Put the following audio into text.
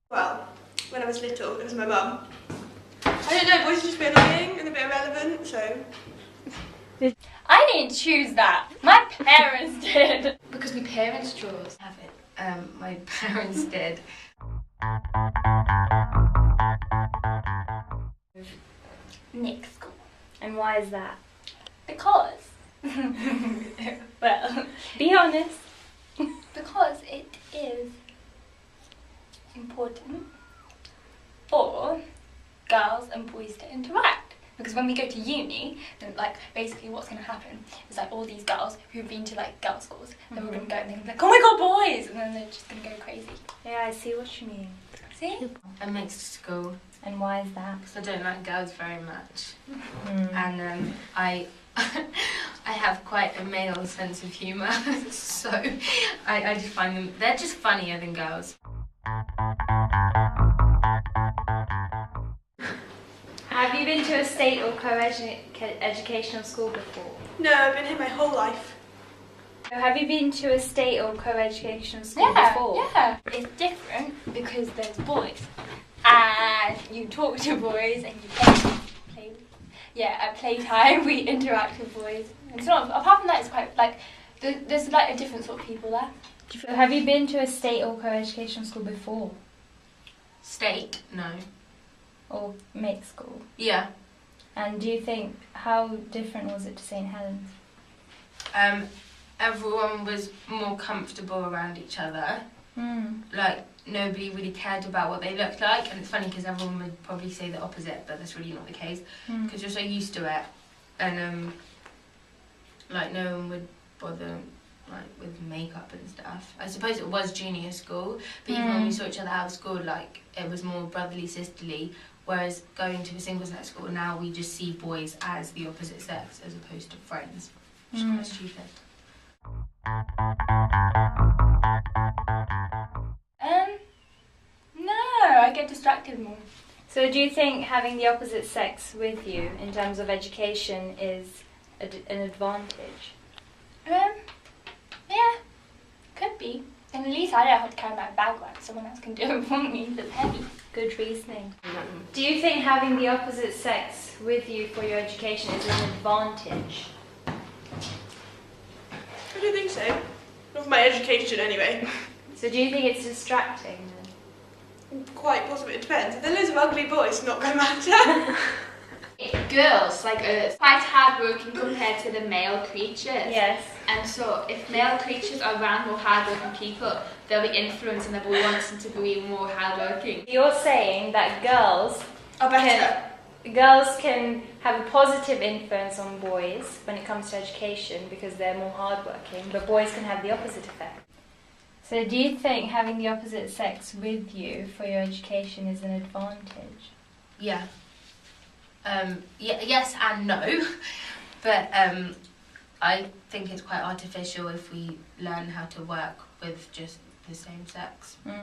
Well, when I was little, it was my mum. I don't know, boys are just a bit annoying and a bit irrelevant, so... I didn't choose that. My parents did. Because my parents chose. Have it. My parents did. Nick school. And why is that? Because. Well, be honest. Because it is important for girls and boys to interact. Because when we go to uni, then like basically what's going to happen is like all these girls who've been to like girls' schools, then we're going to go and they're going to be like, oh my god, boys! And then they're just going to go crazy. Yeah, I see what you mean. See? A mixed school. And why is that? Because I don't like girls very much. And I have quite a male sense of humour, so I just find them, they're just funnier than girls. Have you been to a state or co-educational school before? No, I've been here my whole life. Have you been to a state or co-educational school before? Yeah. It's different because there's boys. And you talk to boys and you play. Yeah, at playtime we interact with boys. It's not, apart from that, it's quite like, there's like a different sort of people there. Have you been to a state or co-educational school before? State? No. Or mixed school? Yeah. And do you think, how different was it to St Helens? Everyone was more comfortable around each other. Like, nobody really cared about what they looked like, and it's funny because everyone would probably say the opposite, but that's really not the case, because you're so used to it, and like no one would bother like with makeup and stuff. I suppose it was junior school, but even when we saw each other out of school, like it was more brotherly, sisterly, whereas going to a single-sex school, now we just see boys as the opposite sex as opposed to friends, which is quite stupid. No, I get distracted more. So do you think having the opposite sex with you in terms of education is an advantage? Yeah, could be. And at least I don't have to carry my bag around. Someone else can do it for me. That's heavy. Good reasoning. Do you think having the opposite sex with you for your education is an advantage? I don't think so. Not for my education, anyway. So do you think it's distracting then? Quite possibly, it depends. If there are loads of ugly boys, it's not going to matter. Girls, like, are quite hard-working compared to the male creatures. Yes. And so, if male creatures are around more hard-working people, they'll be influenced and they'll be wanting to be more hard-working. You're saying that girls Are better. can have a positive influence on boys when it comes to education because they're more hardworking, but boys can have the opposite effect. So do you think having the opposite sex with you for your education is an advantage? Yeah. Yes and no, but I think it's quite artificial if we learn how to work with just the same sex.